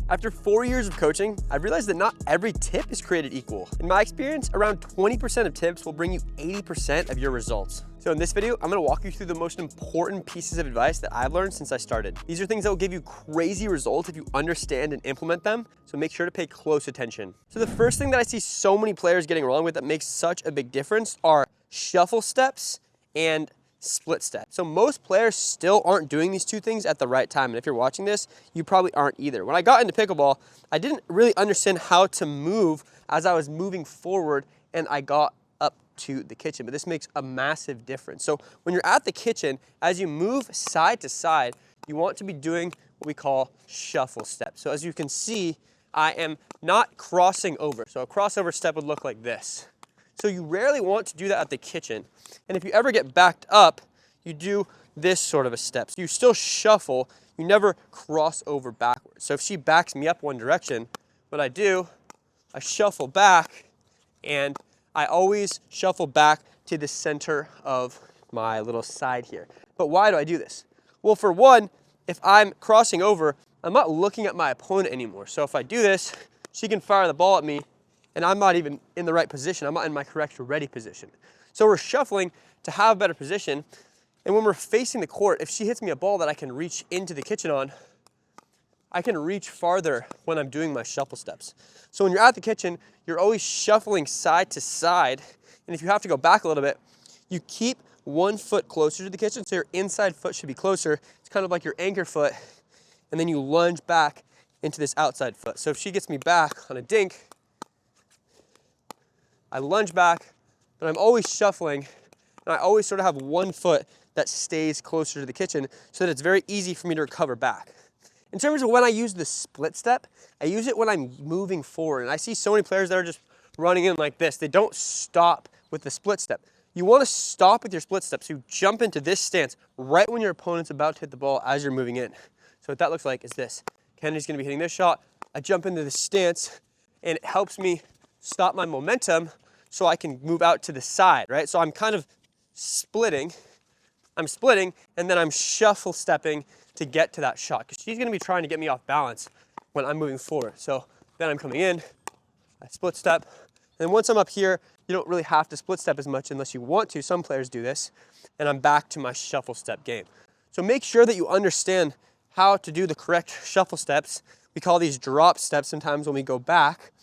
After 4 years of coaching, I've realized that not every tip is created equal. In my experience, around 20% of tips will bring you 80% of your results. So in this video, I'm gonna walk you through the most important pieces of advice that I've learned since I started. These are things that will give you crazy results if you understand and implement them, so make sure to pay close attention. So the first thing that I see so many players getting wrong with that makes such a big difference are shuffle steps and split step. So most players still aren't doing these two things at the right time. And if you're watching this, you probably aren't either. When I got into pickleball, I didn't really understand how to move as I was moving forward and I got up to the kitchen. But this makes a massive difference. So when you're at the kitchen, as you move side to side, you want to be doing what we call shuffle steps. So as you can see, I am not crossing over. So a crossover step would look like this. So you rarely want to do that at the kitchen. And if you ever get backed up, you do this sort of a step. So you still shuffle, you never cross over backwards. So if she backs me up one direction, what I do, I shuffle back, and I always shuffle back to the center of my little side here. But why do I do this? Well, for one, if I'm crossing over, I'm not looking at my opponent anymore. So if I do this, she can fire the ball at me, and I'm not even in the right position. I'm not in my correct ready position. So we're shuffling to have a better position. And when we're facing the court, if she hits me a ball that I can reach into the kitchen on, I can reach farther when I'm doing my shuffle steps. So when you're at the kitchen, you're always shuffling side to side. And if you have to go back a little bit, you keep one foot closer to the kitchen. So your inside foot should be closer. It's kind of like your anchor foot. And then you lunge back into this outside foot. So if she gets me back on a dink, I lunge back, but I'm always shuffling, and I always sort of have one foot that stays closer to the kitchen so that it's very easy for me to recover back. In terms of when I use the split step, I use it when I'm moving forward, and I see so many players that are just running in like this. They don't stop with the split step. You want to stop with your split step, so you jump into this stance right when your opponent's about to hit the ball as you're moving in. So what that looks like is this. Kennedy's going to be hitting this shot. I jump into this stance, and it helps me stop my momentum so I can move out to the side, right? So I'm kind of splitting, and then I'm shuffle stepping to get to that shot, because she's gonna be trying to get me off balance when I'm moving forward. So then I'm coming in, I split step, and once I'm up here, you don't really have to split step as much unless you want to. Some players do this, and I'm back to my shuffle step game. So make sure that you understand how to do the correct shuffle steps. We call these drop steps sometimes when we go back,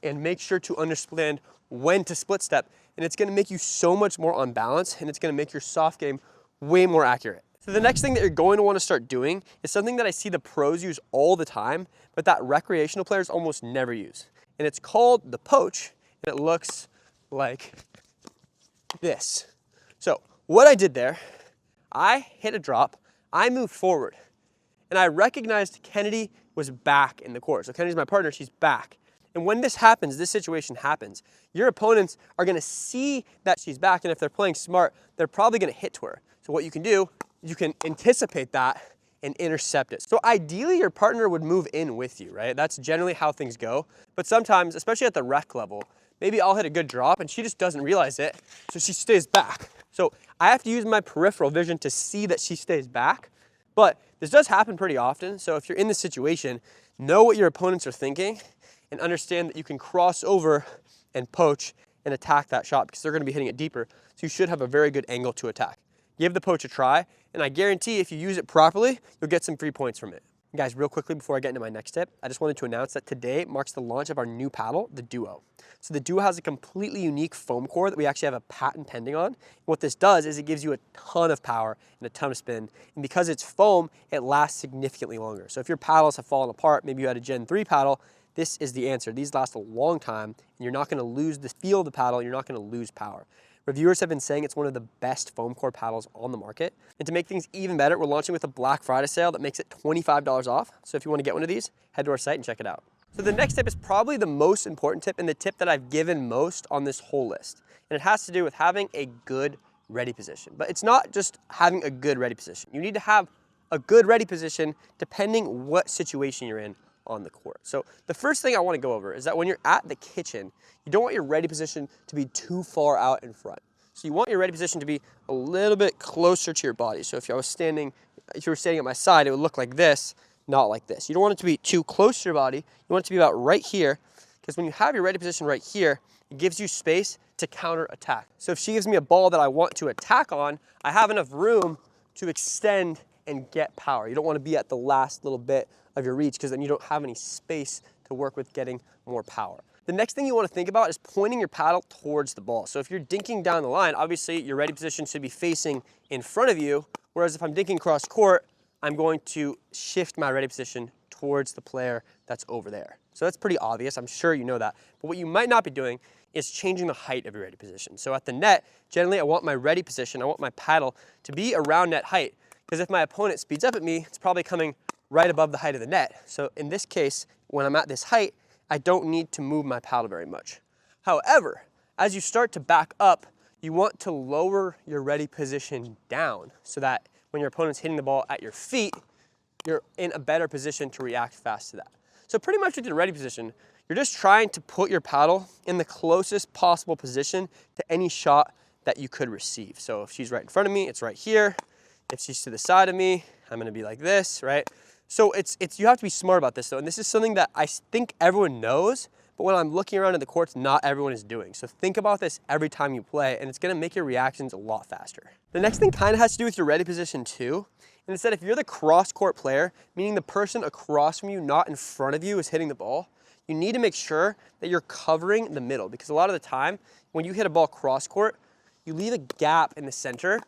and make sure to understand when to split step, and it's going to make you so much more on balance, and it's going to make your soft game way more accurate. So the next thing that you're going to want to start doing is something that I see the pros use all the time, but that recreational players almost never use. And it's called the poach, and it looks like this. So what I did there, I hit a drop, I moved forward, and I recognized Kennedy was back in the court. So Kennedy's my partner, she's back. And when this happens, this situation happens, your opponents are gonna see that she's back, and if they're playing smart, they're probably gonna hit to her. So what you can do, you can anticipate that and intercept it. So ideally, your partner would move in with you, right? That's generally how things go. But sometimes, especially at the rec level, maybe I'll hit a good drop and she just doesn't realize it, so she stays back. So I have to use my peripheral vision to see that she stays back. But this does happen pretty often, so if you're in this situation, know what your opponents are thinking, and understand that you can cross over and poach and attack that shot, because they're going to be hitting it deeper. So you should have a very good angle to attack. Give the poach a try, and I guarantee if you use it properly, you'll get some free points from it. Guys, real quickly before I get into my next tip, I just wanted to announce that today marks the launch of our new paddle, the Duo. So the Duo has a completely unique foam core that we actually have a patent pending on. And what this does is it gives you a ton of power and a ton of spin. And because it's foam, it lasts significantly longer. So if your paddles have fallen apart, maybe you had a Gen 3 paddle, this is the answer. These last a long time, and you're not gonna lose the feel of the paddle, you're not gonna lose power. Reviewers have been saying it's one of the best foam core paddles on the market. And to make things even better, we're launching with a Black Friday sale that makes it $25 off. So if you want to get one of these, head to our site and check it out. So the next tip is probably the most important tip, and the tip that I've given most on this whole list. And it has to do with having a good ready position. But it's not just having a good ready position. You need to have a good ready position depending what situation you're in on the court. So the first thing I want to go over is that when you're at the kitchen, you don't want your ready position to be too far out in front. So you want your ready position to be a little bit closer to your body. So if you were standing at my side, it would look like this, not like this. You don't want it to be too close to your body. You want it to be about right here, because when you have your ready position right here, it gives you space to counter attack. So if she gives me a ball that I want to attack on, I have enough room to extend and get power. You don't want to be at the last little bit of your reach, because then you don't have any space to work with getting more power. The next thing you want to think about is pointing your paddle towards the ball. So if you're dinking down the line, obviously your ready position should be facing in front of you, whereas if I'm dinking cross court, I'm going to shift my ready position towards the player that's over there. So that's pretty obvious, I'm sure you know that. But what you might not be doing is changing the height of your ready position. So at the net, generally I want my ready position, I want my paddle to be around net height, because if my opponent speeds up at me, it's probably coming right above the height of the net. So in this case, when I'm at this height, I don't need to move my paddle very much. However, as you start to back up, you want to lower your ready position down so that when your opponent's hitting the ball at your feet, you're in a better position to react fast to that. So pretty much with your ready position, you're just trying to put your paddle in the closest possible position to any shot that you could receive. So if she's right in front of me, it's right here. If she's to the side of me, I'm gonna be like this, right? So you have to be smart about this though, and this is something that I think everyone knows, but when I'm looking around in the courts, not everyone is doing. So think about this every time you play, and it's gonna make your reactions a lot faster. The next thing kind of has to do with your ready position too, and it's that if you're the cross-court player, meaning the person across from you, not in front of you, is hitting the ball, you need to make sure that you're covering the middle, because a lot of the time, when you hit a ball cross-court, you leave a gap in the center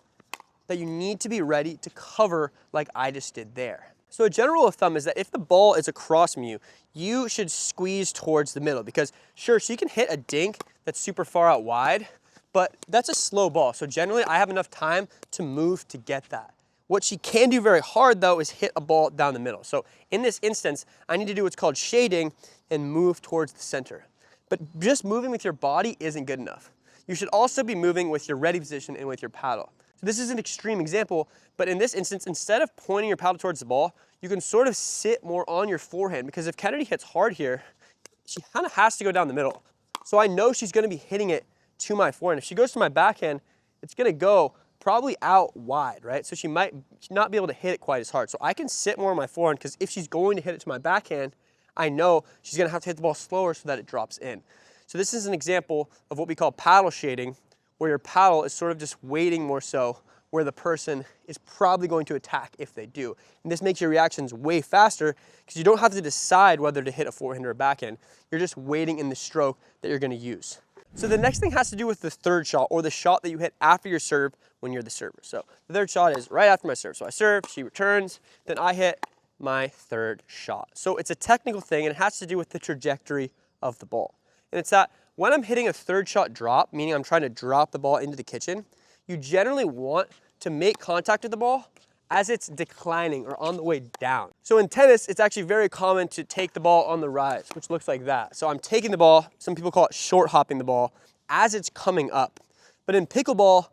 that you need to be ready to cover like I just did there. So a general rule of thumb is that if the ball is across from you, you should squeeze towards the middle, because sure, she can hit a dink that's super far out wide, but that's a slow ball. So generally I have enough time to move to get that. What she can do very hard though is hit a ball down the middle. So in this instance, I need to do what's called shading and move towards the center. But just moving with your body isn't good enough. You should also be moving with your ready position and with your paddle. So this is an extreme example, but in this instance, instead of pointing your paddle towards the ball, you can sort of sit more on your forehand, because if Kennedy hits hard here, she kind of has to go down the middle. So I know she's going to be hitting it to my forehand. If she goes to my backhand, it's going to go probably out wide, right? So she might not be able to hit it quite as hard. So I can sit more on my forehand, because if she's going to hit it to my backhand, I know she's going to have to hit the ball slower so that it drops in. So this is an example of what we call paddle shading, where your paddle is sort of just waiting more so where the person is probably going to attack if they do. And this makes your reactions way faster, because you don't have to decide whether to hit a forehand or a backhand. You're just waiting in the stroke that you're going to use. So the next thing has to do with the third shot, or the shot that you hit after your serve when you're the server. So the third shot is right after my serve. So I serve, she returns, then I hit my third shot. So it's a technical thing, and it has to do with the trajectory of the ball. And it's that when I'm hitting a third shot drop, meaning I'm trying to drop the ball into the kitchen, you generally want to make contact with the ball as it's declining or on the way down. So in tennis, it's actually very common to take the ball on the rise, which looks like that. So I'm taking the ball, some people call it short hopping the ball, as it's coming up. But in pickleball,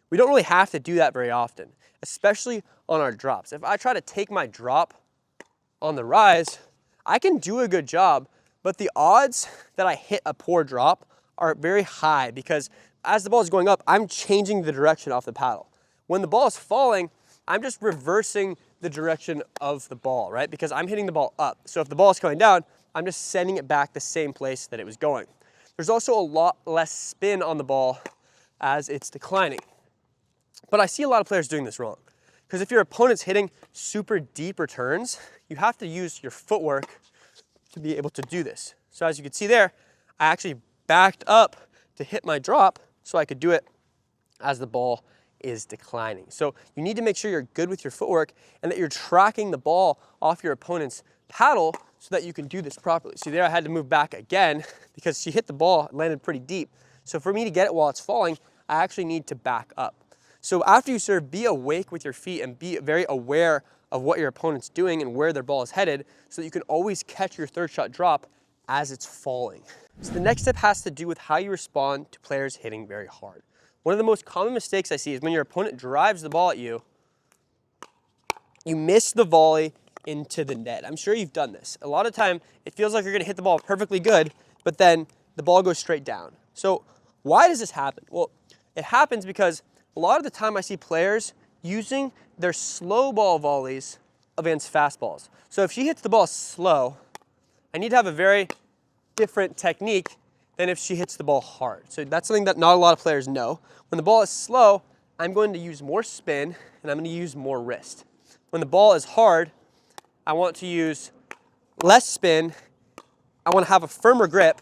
we don't really have to do that very often, especially on our drops. If I try to take my drop on the rise, I can do a good job, but the odds that I hit a poor drop are very high, because as the ball is going up, I'm changing the direction off the paddle. When the ball is falling, I'm just reversing the direction of the ball, right? Because I'm hitting the ball up. So if the ball is coming down, I'm just sending it back the same place that it was going. There's also a lot less spin on the ball as it's declining. But I see a lot of players doing this wrong, because if your opponent's hitting super deep returns, you have to use your footwork to be able to do this. So as you can see there, I actually backed up to hit my drop so I could do it as the ball is declining. So you need to make sure you're good with your footwork and that you're tracking the ball off your opponent's paddle so that you can do this properly. See there, I had to move back again because she hit the ball, landed pretty deep. So for me to get it while it's falling, I actually need to back up. So after you serve, be awake with your feet and be very aware of what your opponent's doing and where their ball is headed so that you can always catch your third shot drop as it's falling. So the next step has to do with how you respond to players hitting very hard. One of the most common mistakes I see is when your opponent drives the ball at you, you miss the volley into the net. I'm sure you've done this. A lot of time, it feels like you're gonna hit the ball perfectly good, but then the ball goes straight down. So why does this happen? Well, it happens because a lot of the time I see players using their slow ball volleys against fastballs. So if she hits the ball slow, I need to have a very different technique than if she hits the ball hard. So that's something that not a lot of players know. When the ball is slow, I'm going to use more spin and I'm going to use more wrist. When the ball is hard, I want to use less spin, I want to have a firmer grip,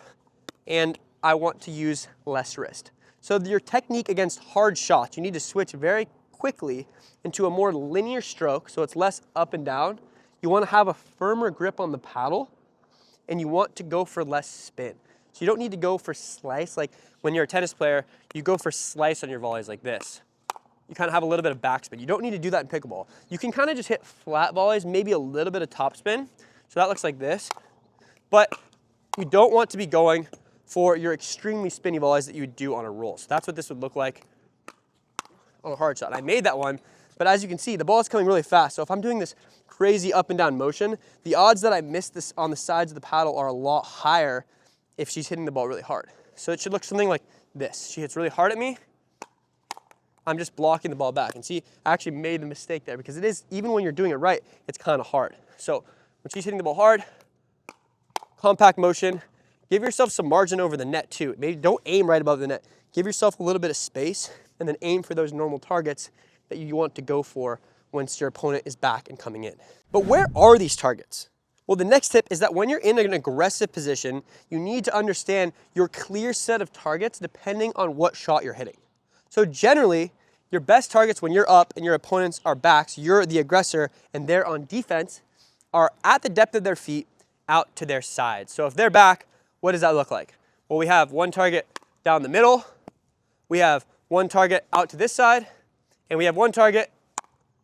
and I want to use less wrist. So your technique against hard shots, you need to switch very quickly into a more linear stroke so it's less up and down. You want to have a firmer grip on the paddle, and you want to go for less spin. So you don't need to go for slice, like when you're a tennis player, you go for slice on your volleys like this. You kind of have a little bit of backspin. You don't need to do that in pickleball. You can kind of just hit flat volleys, maybe a little bit of topspin. So that looks like this. But you don't want to be going for your extremely spinny volleys that you would do on a roll. So that's what this would look like on a hard shot. I made that one, but as you can see, the ball is coming really fast. So if I'm doing this crazy up and down motion, the odds that I miss this on the sides of the paddle are a lot higher if she's hitting the ball really hard. So it should look something like this. She hits really hard at me, I'm just blocking the ball back. And see, I actually made the mistake there because it is, even when you're doing it right, it's kind of hard. So when she's hitting the ball hard, compact motion, give yourself some margin over the net too. Maybe don't aim right above the net. Give yourself a little bit of space and then aim for those normal targets that you want to go for once your opponent is back and coming in. But where are these targets? Well, the next tip is that when you're in an aggressive position, you need to understand your clear set of targets depending on what shot you're hitting. So generally, your best targets when you're up and your opponents are back, so you're the aggressor and they're on defense, are at the depth of their feet out to their sides. So if they're back, what does that look like? Well, we have one target down the middle, we have one target out to this side, and we have one target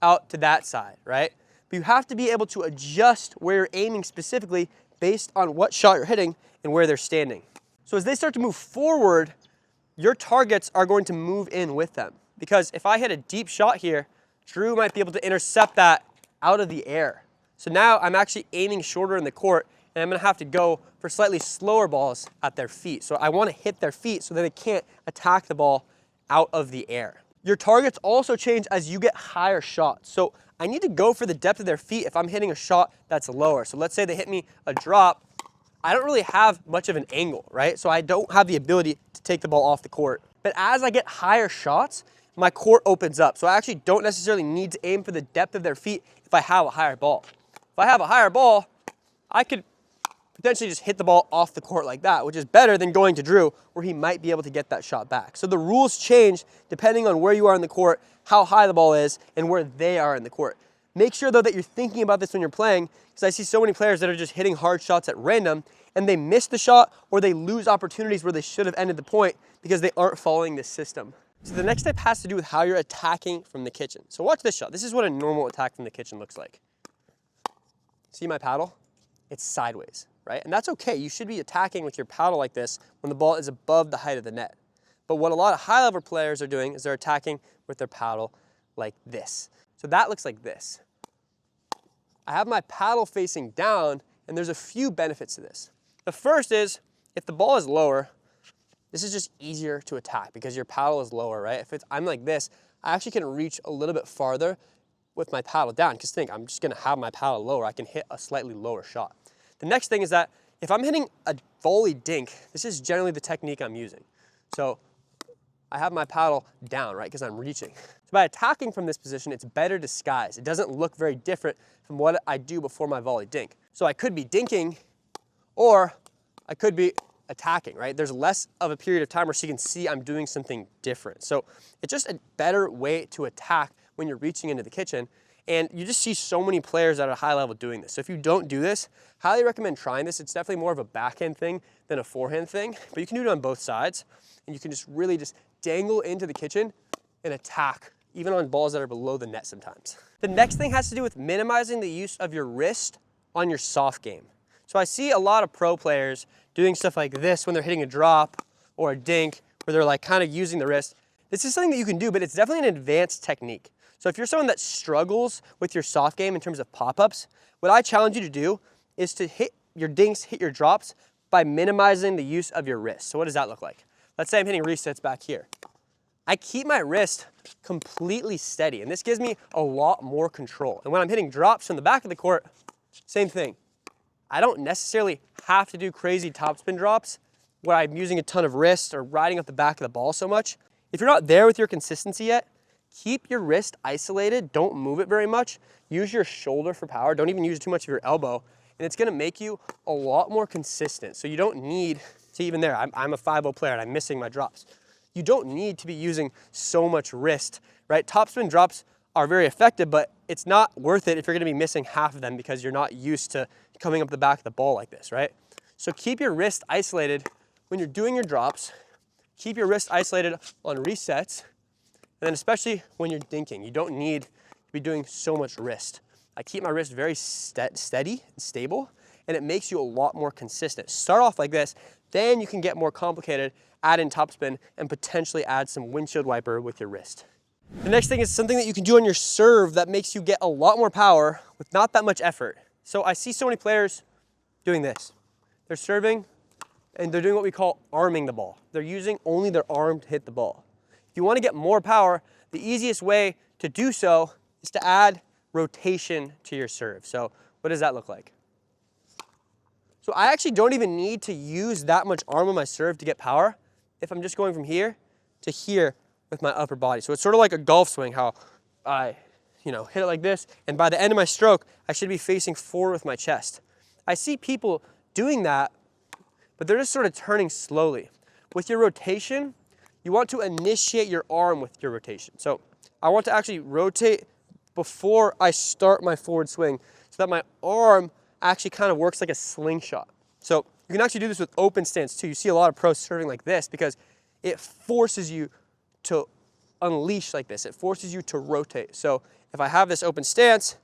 out to that side, right? But you have to be able to adjust where you're aiming specifically based on what shot you're hitting and where they're standing. So as they start to move forward, your targets are going to move in with them. Because if I hit a deep shot here, Drew might be able to intercept that out of the air. So now I'm actually aiming shorter in the court, and I'm gonna have to go for slightly slower balls at their feet. So I wanna hit their feet so that they can't attack the ball out of the air. Your targets also change as you get higher shots. So I need to go for the depth of their feet if I'm hitting a shot that's lower. So let's say they hit me a drop. I don't really have much of an angle, right? So I don't have the ability to take the ball off the court. But as I get higher shots, my court opens up. So I actually don't necessarily need to aim for the depth of their feet if I have a higher ball. If I have a higher ball, I could potentially just hit the ball off the court like that, which is better than going to Drew, where he might be able to get that shot back. So the rules change depending on where you are in the court, how high the ball is, and where they are in the court. Make sure though that you're thinking about this when you're playing, because I see so many players that are just hitting hard shots at random, and they miss the shot or they lose opportunities where they should have ended the point because they aren't following this system. So the next step has to do with how you're attacking from the kitchen. So watch this shot. This is what a normal attack from the kitchen looks like. See my paddle? It's sideways, right? And that's okay. You should be attacking with your paddle like this when the ball is above the height of the net. But what a lot of high-level players are doing is they're attacking with their paddle like this. So that looks like this. I have my paddle facing down, and there's a few benefits to this. The first is, if the ball is lower, this is just easier to attack because your paddle is lower, right? If I'm like this, I actually can reach a little bit farther with my paddle down. Because think, I'm just gonna have my paddle lower. I can hit a slightly lower shot. The next thing is that if I'm hitting a volley dink, this is generally the technique I'm using. So I have my paddle down, right, because I'm reaching. So by attacking from this position, it's better disguised. It doesn't look very different from what I do before my volley dink. So I could be dinking, or I could be attacking, right? There's less of a period of time where she can see I'm doing something different. So it's just a better way to attack when you're reaching into the kitchen. And you just see so many players at a high level doing this. So if you don't do this, highly recommend trying this. It's definitely more of a backhand thing than a forehand thing, but you can do it on both sides. And you can just really just dangle into the kitchen and attack, even on balls that are below the net sometimes. The next thing has to do with minimizing the use of your wrist on your soft game. So I see a lot of pro players doing stuff like this when they're hitting a drop or a dink, where they're like kind of using the wrist. This is something that you can do, but it's definitely an advanced technique. So if you're someone that struggles with your soft game in terms of pop-ups, what I challenge you to do is to hit your dinks, hit your drops by minimizing the use of your wrist. So what does that look like? Let's say I'm hitting resets back here. I keep my wrist completely steady, and this gives me a lot more control. And when I'm hitting drops from the back of the court, same thing. I don't necessarily have to do crazy topspin drops where I'm using a ton of wrist or riding up the back of the ball so much. If you're not there with your consistency yet, keep your wrist isolated. Don't move it very much. Use your shoulder for power. Don't even use too much of your elbow. And it's gonna make you a lot more consistent. So you don't need, see even there, I'm a 5-0 player and I'm missing my drops. You don't need to be using so much wrist, right? Topspin drops are very effective, but it's not worth it if you're gonna be missing half of them because you're not used to coming up the back of the ball like this, right? So keep your wrist isolated when you're doing your drops. Keep your wrist isolated on resets, and then especially when you're dinking. You don't need to be doing so much wrist. I keep my wrist very steady and stable, and it makes you a lot more consistent. Start off like this, then you can get more complicated, add in topspin, and potentially add some windshield wiper with your wrist. The next thing is something that you can do on your serve that makes you get a lot more power with not that much effort. So I see so many players doing this. They're serving, and they're doing what we call arming the ball. They're using only their arm to hit the ball. If you want to get more power, the easiest way to do so is to add rotation to your serve. So what does that look like? So I actually don't even need to use that much arm on my serve to get power if I'm just going from here to here with my upper body. So it's sort of like a golf swing, how I hit it like this, and by the end of my stroke, I should be facing forward with my chest. I see people doing that, but they're just sort of turning slowly. With your rotation, you want to initiate your arm with your rotation. So I want to actually rotate before I start my forward swing so that my arm actually kind of works like a slingshot. So you can actually do this with open stance too. You see a lot of pros serving like this because it forces you to unleash like this. It forces you to rotate. So if I have this open stance,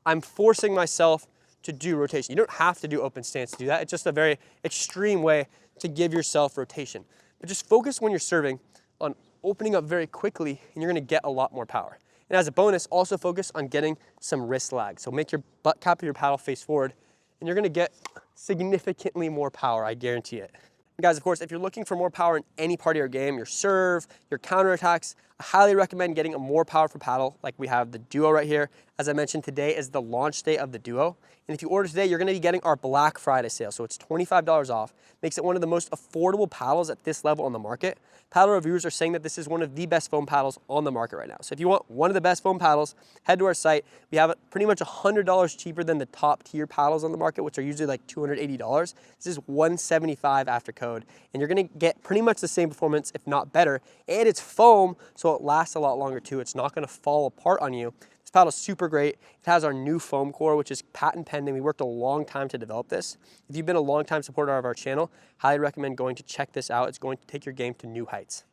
I'm forcing myself to do rotation. You don't have to do open stance to do that. It's just a very extreme way to give yourself rotation. But just focus when you're serving on opening up very quickly, and you're gonna get a lot more power. And as a bonus, also focus on getting some wrist lag. So make your butt cap of your paddle face forward, and you're gonna get significantly more power, I guarantee it. And guys, of course, if you're looking for more power in any part of your game, your serve, your counterattacks, I highly recommend getting a more powerful paddle like we have the Duo right here. As I mentioned, today is the launch day of the Duo. And if you order today, you're gonna be getting our Black Friday sale. So it's $25 off. Makes it one of the most affordable paddles at this level on the market. Paddle reviewers are saying that this is one of the best foam paddles on the market right now. So if you want one of the best foam paddles, head to our site. We have it pretty much $100 cheaper than the top tier paddles on the market, which are usually like $280. This is $175 after code. And you're gonna get pretty much the same performance, if not better. And it's foam, so it lasts a lot longer too. It's not gonna fall apart on you. This paddle is super great. It has our new foam core, which is patent pending. We worked a long time to develop this. If you've been a long time supporter of our channel, highly recommend going to check this out. It's going to take your game to new heights.